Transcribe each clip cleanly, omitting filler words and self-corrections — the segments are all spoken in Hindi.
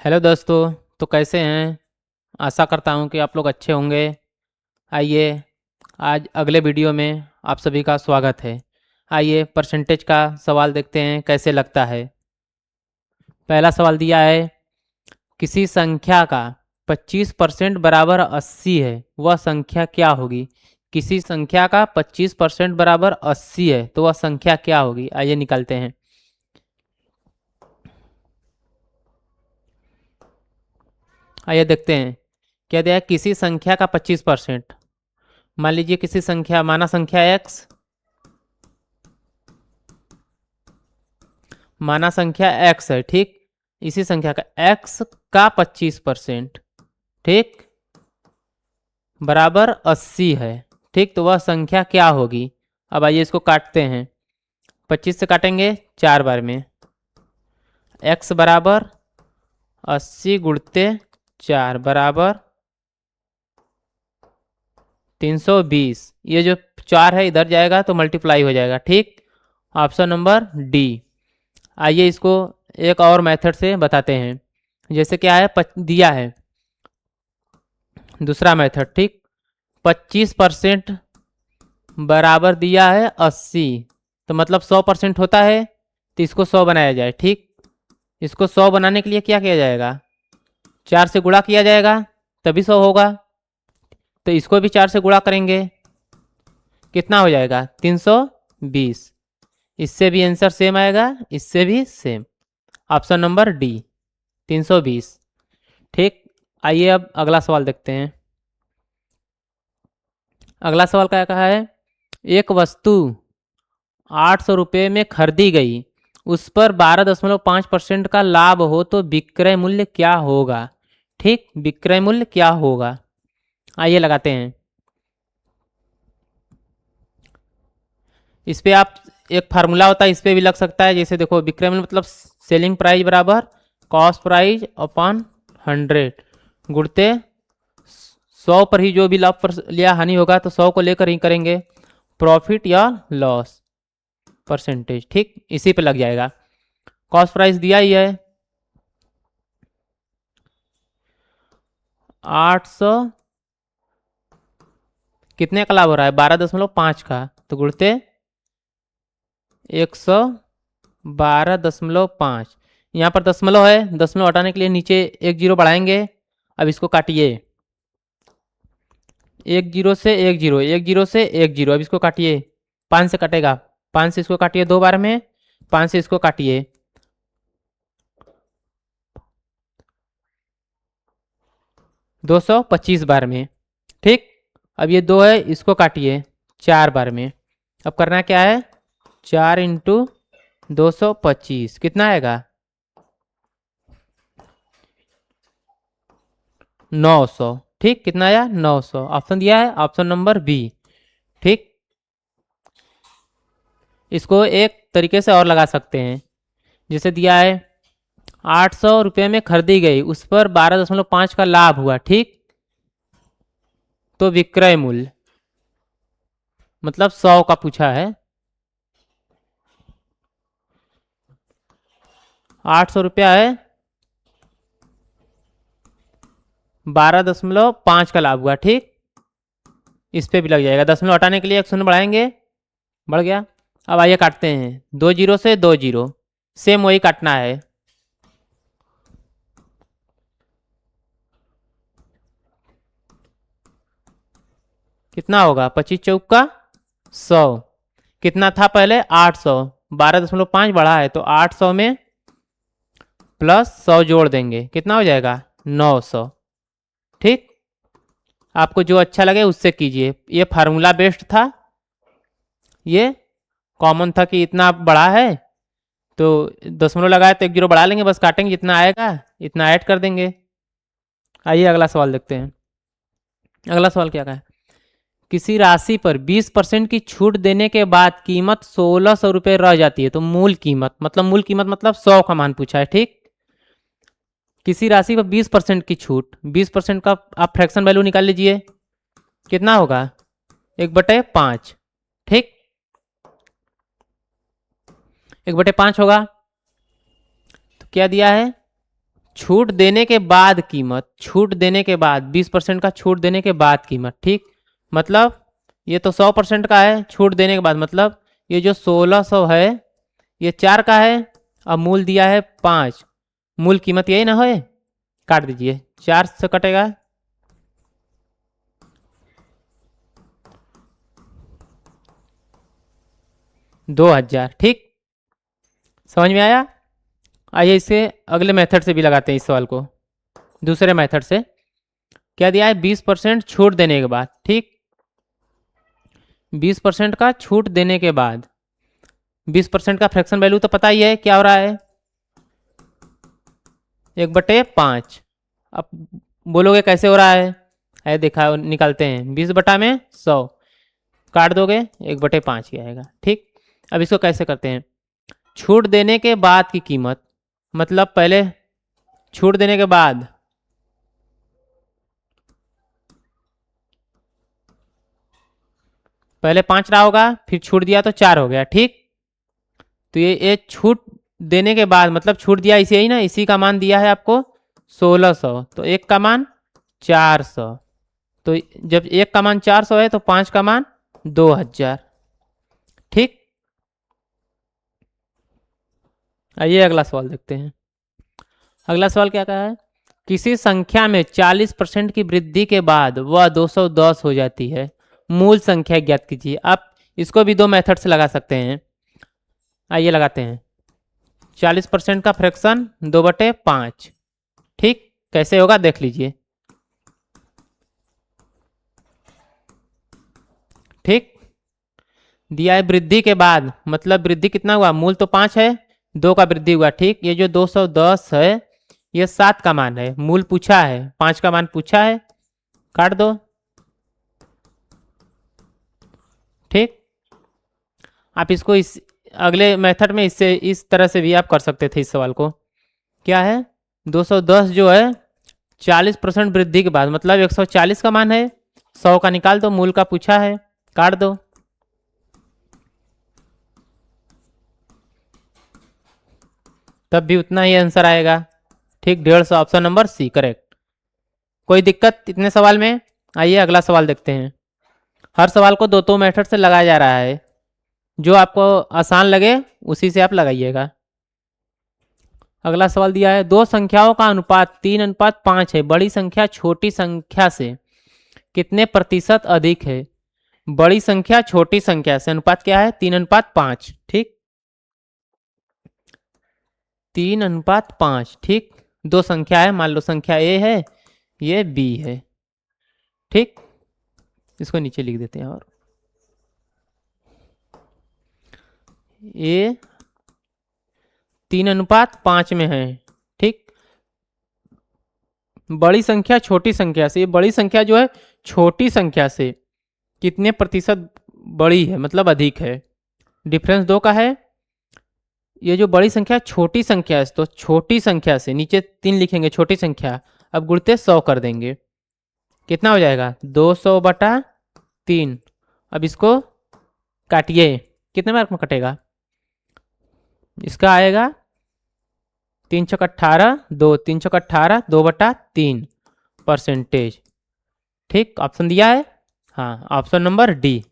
हेलो दोस्तों। तो कैसे हैं? आशा करता हूं कि आप लोग अच्छे होंगे। आइए, आज अगले वीडियो में आप सभी का स्वागत है। आइए परसेंटेज का सवाल देखते हैं कैसे लगता है। पहला सवाल दिया है, किसी संख्या का 25% बराबर 80 है, वह संख्या क्या होगी? किसी संख्या का 25% बराबर 80 है तो वह संख्या क्या होगी? आइए निकालते हैं। आइए देखते हैं। क्या दिया है? किसी संख्या का 25%। मान लीजिए किसी संख्या, माना संख्या x, माना संख्या x है, ठीक। इसी संख्या का x का 25%, ठीक, बराबर 80 है, ठीक। तो वह संख्या क्या होगी? अब आइए इसको काटते हैं। 25 से काटेंगे 4 बार में। x बराबर 80 गुणते 4 बराबर 320। ये जो 4 है इधर जाएगा तो मल्टीप्लाई हो जाएगा, ठीक। Option number D. आइए इसको एक और मेथड से बताते हैं। जैसे क्या है, दिया है दूसरा मेथड, ठीक। 25% बराबर दिया है 80, तो मतलब 100% होता है, तो इसको 100 बनाया जाए, ठीक। इसको 100 बनाने के लिए क्या किया जाएगा? 4 से गुणा किया जाएगा, तभी 100 होगा। तो इसको भी 4 से गुणा करेंगे, कितना हो जाएगा? 320। इससे भी आंसर सेम आएगा, इससे भी सेम। ऑप्शन नंबर डी, 320, ठीक। आइए अब अगला सवाल देखते हैं। अगला सवाल क्या कहा है? एक वस्तु 800 रुपये में खरीदी गई, उस पर 12.5% का लाभ हो तो विक्रय मूल्य क्या होगा? ठीक, विक्रय मूल्य क्या होगा? आइए लगाते हैं। इस पे आप, एक फार्मूला होता है, इस पे भी लग सकता है। जैसे देखो, विक्रय मूल्य मतलब सेलिंग प्राइस बराबर कॉस्ट प्राइस अपॉन 100 गुणते 100 पर ही जो भी लाभ पर या हानि होगा तो 100 को लेकर ही करेंगे, प्रॉफिट या लॉस परसेंटेज, ठीक। इसी पे लग जाएगा। कॉस्ट प्राइस दिया ही है 800, कितने का लाभ हो रहा है? 12.5 का, तो गुणते 112.5। यहाँ पर दशमलव है, दशमलव हटाने के लिए नीचे एक जीरो बढ़ाएंगे। अब इसको काटिए, एक जीरो से एक जीरो, एक जीरो से एक जीरो। अब इसको काटिए, 5 से कटेगा, 5 से इसको काटिए 2 बार में, 5 से इसको काटिए, 225 बार में, ठीक। अब ये 2 है, इसको काटिए 4 बार में। अब करना क्या है? 4 इंटू 225 कितना आएगा? 900, ठीक। कितना आया? 900। ऑप्शन दिया है ऑप्शन नंबर बी, ठीक। इसको एक तरीके से और लगा सकते हैं। जैसे दिया है 800 रुपये में खरीदी गई, उस पर 12.5 का लाभ हुआ, ठीक। तो विक्रय मूल्य मतलब 100 का पूछा है। 800 रुपया है, 12.5 का लाभ हुआ, ठीक। इस पे भी लग जाएगा। दशमलव हटाने के लिए एक शून्य बढ़ाएंगे, बढ़ गया। अब आइए काटते हैं, 2 जीरो से 2 जीरो, सेम वही काटना है। कितना होगा? 25 चौक का 100। कितना था पहले? 800, 12.5 बढ़ा है तो 800 में प्लस 100 जोड़ देंगे, कितना हो जाएगा? 900, ठीक। आपको जो अच्छा लगे उससे कीजिए। ये फार्मूला बेस्ड था, ये कॉमन था कि इतना बड़ा है तो दशमलव लगाए तो एक जीरो बढ़ा लेंगे, बस काटेंगे, जितना आएगा इतना ऐड कर देंगे। आइए अगला सवाल देखते हैं। अगला सवाल क्या है? किसी राशि पर 20% की छूट देने के बाद कीमत 1600 रुपये रह जाती है, तो मूल कीमत मतलब 100 का मान पूछा है, ठीक। किसी राशि पर 20% की छूट, 20% का आप फ्रैक्शन वैल्यू निकाल लीजिए, कितना होगा? 1/5, ठीक। 1/5 होगा तो क्या दिया है? छूट देने के बाद कीमत, छूट देने के बाद 20% का छूट देने के बाद कीमत, ठीक। मतलब ये तो 100% का है, छूट देने के बाद मतलब ये जो 1600 है ये 4 का है, अब मूल दिया है 5, मूल कीमत यही ना है, काट दीजिए, 4 से कटेगा, दो 2000, ठीक। समझ में आया। आइए इसे अगले मेथड से भी लगाते हैं इस सवाल को, दूसरे मेथड से। क्या दिया है, 20% छूट देने के बाद, ठीक। 20% का छूट देने के बाद 20% का फ्रैक्शन वैल्यू तो पता ही है क्या हो रहा है, 1/5। अब बोलोगे कैसे हो रहा है, ऐसे देखा निकालते हैं, 20/100 काट दोगे 1/5 ही आएगा, ठीक। अब इसको कैसे करते हैं, छूट देने के बाद की कीमत, मतलब पहले छूट देने के बाद पहले 5 रहा होगा, फिर छूट दिया तो 4 हो गया, ठीक। तो ये छूट देने के बाद मतलब छूट दिया इसे ही ना, इसी का मान दिया है आपको 1600, तो एक का मान 400, तो जब एक का मान 400 है तो 5 का मान 2000, ठीक। आइए अगला सवाल देखते हैं। अगला सवाल क्या कहा है, किसी संख्या में 40% की वृद्धि के बाद वह 210 हो जाती है, मूल संख्या ज्ञात कीजिए। आप इसको भी दो मेथड से लगा सकते हैं, आइए लगाते हैं। 40% का फ्रैक्शन 2/5, ठीक। कैसे होगा देख लीजिए, ठीक। दिया है वृद्धि के बाद, मतलब वृद्धि कितना हुआ, मूल तो 5 है, 2 का वृद्धि हुआ, ठीक। ये जो 210 है ये 7 का मान है, मूल पूछा है, 5 का मान पूछा है, काट दो, ठीक। आप इसको इस अगले मेथड में इससे इस तरह से भी आप कर सकते थे इस सवाल को। क्या है, 210 जो है 40% वृद्धि के बाद मतलब 140 का मान है, 100 का निकाल दो, मूल का पूछा है, काट दो, तब भी उतना ही आंसर आएगा, ठीक। 150, ऑप्शन नंबर सी करेक्ट। कोई दिक्कत इतने सवाल में। आइए अगला सवाल देखते हैं। हर सवाल को दो मेथड से लगाया जा रहा है, जो आपको आसान लगे उसी से आप लगाइएगा। अगला सवाल दिया है, दो संख्याओं का अनुपात 3:5 है, बड़ी संख्या छोटी संख्या से कितने प्रतिशत अधिक है। बड़ी संख्या छोटी संख्या से अनुपात क्या है, 3:5, ठीक। 3:5, ठीक। दो संख्या है, मान लो संख्या ए है, ये बी है, ठीक। इसको नीचे लिख देते हैं, और ए 3:5 में है, ठीक। बड़ी संख्या छोटी संख्या से, ये बड़ी संख्या जो है छोटी संख्या से कितने प्रतिशत बड़ी है, मतलब अधिक है। डिफरेंस 2 का है। ये जो बड़ी संख्या छोटी संख्या है, तो छोटी संख्या से नीचे 3 लिखेंगे, छोटी संख्या, अब गुणते 100 कर देंगे, कितना हो जाएगा, 200/3। अब इसको काटिए, कितने मार्क में कटेगा, इसका आएगा 3×18, 3×18, 2/3 परसेंटेज, ठीक। ऑप्शन दिया है, हाँ, ऑप्शन नंबर डी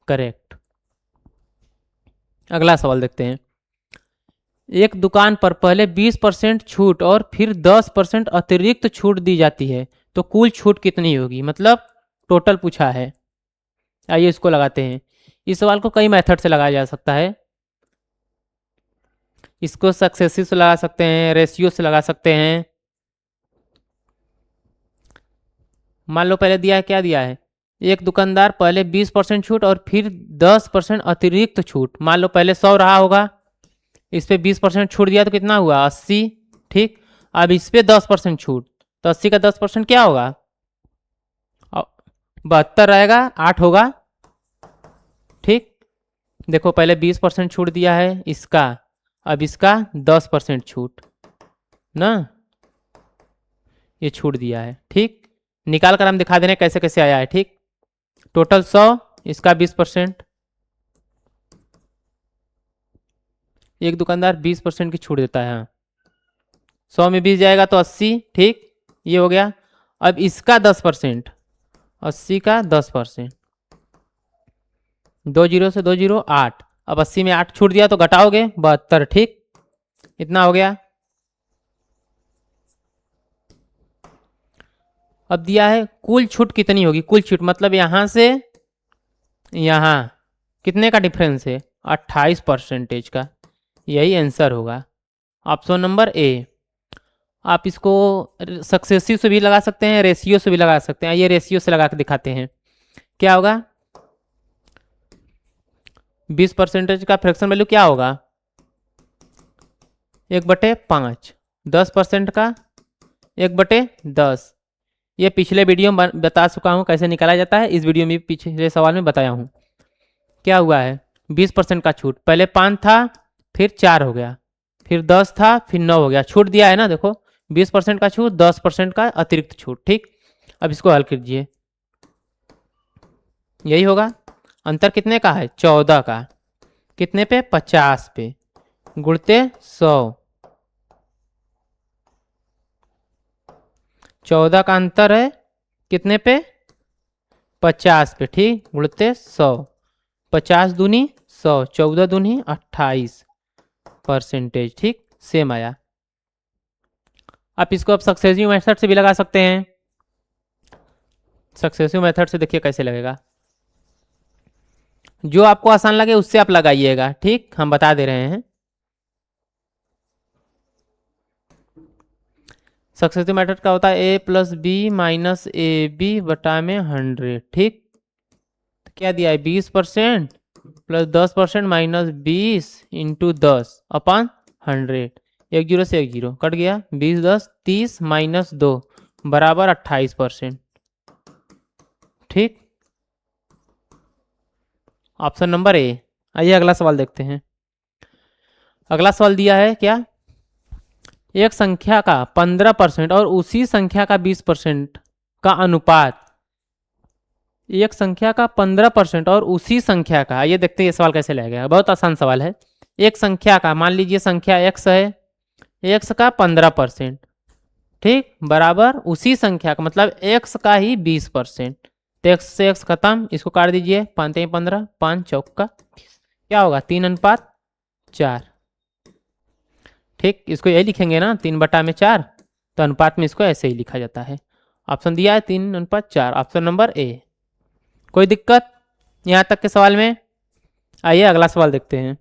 करेक्ट। अगला सवाल देखते हैं। एक दुकान पर पहले 20% छूट और फिर 10% अतिरिक्त छूट दी जाती है, तो कुल छूट कितनी होगी, मतलब टोटल पूछा है। आइए इसको लगाते हैं। इस सवाल को कई मेथड से लगाया जा सकता है, इसको सक्सेसिव से लगा सकते हैं, रेशियो से लगा सकते हैं। मान लो पहले दिया है, क्या दिया है, एक दुकानदार पहले 20% छूट और फिर 10% अतिरिक्त छूट, मान लो पहले 100 रहा होगा, इस पे 20% छूट दिया तो कितना हुआ, 80, ठीक। अब इस पे 10% छूट, तो 80 का 10% क्या होगा, 72 रहेगा, 8 होगा, ठीक। देखो पहले 20% छूट दिया है इसका, अब इसका 10% छूट ना, ये छूट दिया है, ठीक। निकाल कर हम दिखा दे रहे हैं कैसे कैसे आया है, ठीक। टोटल 100, इसका 20%, एक दुकानदार 20% की छूट देता है, 100 में 20 जाएगा तो 80, ठीक, ये हो गया। अब इसका 10%, 80 का 10%, 2 जीरो से 2 जीरो 8, अब 80 में 8 छूट दिया तो घटाओगे 72, ठीक, इतना हो गया। अब दिया है कुल छूट कितनी होगी, कुल छूट मतलब यहां से यहां कितने का डिफरेंस है, 28% का, यही आंसर होगा ऑप्शन नंबर ए। आप इसको सक्सेसिव से भी लगा सकते हैं, रेशियो से भी लगा सकते हैं। ये रेशियो से लगा के दिखाते हैं, क्या होगा, 20% का फ्रैक्शन वैल्यू क्या होगा, 1/5, 10% का 1/10। ये पिछले वीडियो में बता चुका हूँ कैसे निकाला जाता है, इस वीडियो में पिछले सवाल में बताया हूँ। क्या हुआ है, 20% का छूट, पहले 5 था फिर 4 हो गया, फिर 10 था फिर 9 हो गया, छूट दिया है ना, देखो 20% का छूट, 10% का अतिरिक्त छूट, ठीक। अब इसको हल कीजिए, यही होगा। अंतर कितने का है, 14 का, कितने पे, 50 पे, गुणते 100, 14 का अंतर है कितने पे, 50 पे, ठीक, गुणते 100, 50 दूनी 100, 14 दूनी 28%, ठीक, सेम आया। आप इसको अब सक्सेसिव मेथड से भी लगा सकते हैं। सक्सेसिव मेथड से देखिए कैसे लगेगा, जो आपको आसान लगे उससे आप लगाइएगा, ठीक, हम बता दे रहे हैं। सक्सेसिव मेथड का होता है a plus B minus A B बटा में 100, ठीक, तो क्या दिया है, 20% प्लस 10% माइनस 20 इंटू 10 अपन 100, 1 जीरो से 1 जीरो कट गया, 20 10 30 माइनस 2 बराबर 28%, ठीक, ऑप्शन नंबर ए। आइए अगला सवाल देखते हैं। अगला सवाल दिया है क्या, एक संख्या का 15% और उसी संख्या का 20% का अनुपात, एक संख्या का 15% और उसी संख्या का, ये देखते हैं ये सवाल कैसे लगेगा, बहुत आसान सवाल है। एक संख्या का, मान लीजिए संख्या x है, x का 15%, ठीक, बराबर उसी संख्या का मतलब x का ही 20%, तो x से x खत्म, इसको काट दीजिए, 5 3 15, 5 चौका, क्या होगा, 3:4, ठीक, इसको यही लिखेंगे ना, 3/4, तो अनुपात में इसको ऐसे ही लिखा जाता है। ऑप्शन दिया है 3:4, ऑप्शन नंबर ए। कोई दिक्कत यहाँ तक के सवाल में? आइए अगला सवाल देखते हैं।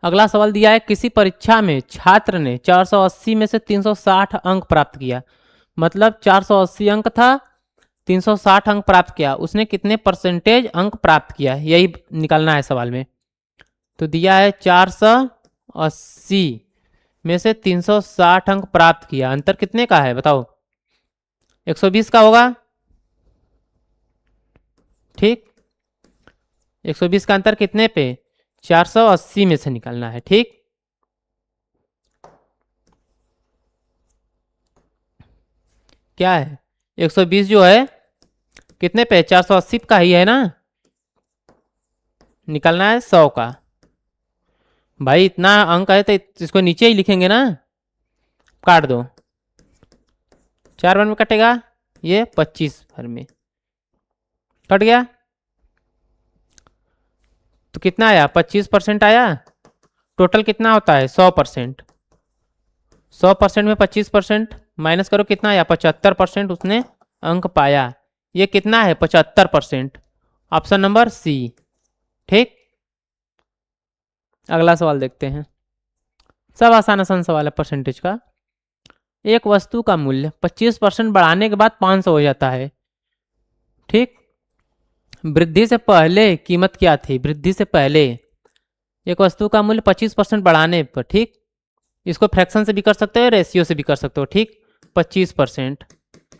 अगला सवाल दिया है, किसी परीक्षा में छात्र ने 480 में से 360 अंक प्राप्त किया, मतलब 480 अंक था, 360 अंक प्राप्त किया, उसने कितने परसेंटेज अंक प्राप्त किया, यही निकालना है सवाल में। तो दिया है 480 में से 360 अंक प्राप्त किया, अंतर कितने का है बताओ, 120 का होगा, ठीक, 120 का अंतर कितने पे, 480 में से निकालना है, ठीक। क्या है, 120 जो है कितने पे, 480 का ही है ना, निकालना है 100 का। भाई इतना अंक है तो इसको नीचे ही लिखेंगे ना, काट दो, 4 बार में कटेगा, ये 25 बार में कट गया, तो कितना आया, 25% आया। टोटल कितना होता है, 100%, 100% में 25% माइनस करो, कितना आया, 75% उसने अंक पाया, ये कितना है, 75%, ऑप्शन नंबर सी, ठीक। अगला सवाल देखते हैं, सब आसान आसान सवाल है परसेंटेज का। एक वस्तु का मूल्य 25% बढ़ाने के बाद 500 हो जाता है, ठीक, वृद्धि से पहले कीमत क्या थी, वृद्धि से पहले एक वस्तु का मूल्य 25% बढ़ाने पर, ठीक, इसको फ्रैक्शन से भी कर सकते हो, रेशियो से भी कर सकते हो, ठीक, 25%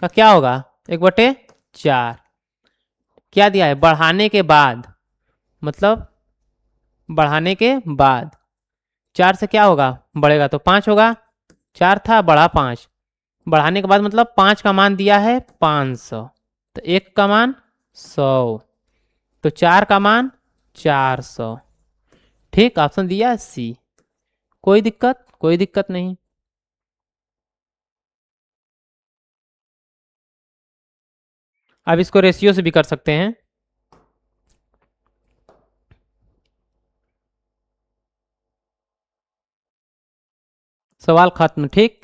का क्या होगा, 1/4, क्या दिया है, बढ़ाने के बाद, मतलब बढ़ाने के बाद 4 से क्या होगा, बढ़ेगा तो 5 होगा, 4 था बढ़ा 5, बढ़ाने के बाद मतलब 5 का मान दिया है 500, तो 1 का मान 100, तो 4 का मान 400, ठीक, ऑप्शन दिया सी। कोई दिक्कत, कोई दिक्कत नहीं। अब इसको रेशियो से भी कर सकते हैं। सवाल खत्म। ठीक,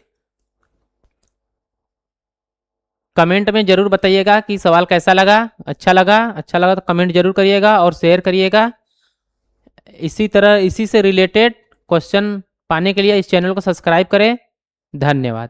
कमेंट में जरूर बताइएगा कि सवाल कैसा लगा। अच्छा लगा तो कमेंट जरूर करिएगा और शेयर करिएगा। इसी तरह इसी से रिलेटेड क्वेश्चन पाने के लिए इस चैनल को सब्सक्राइब करें। धन्यवाद।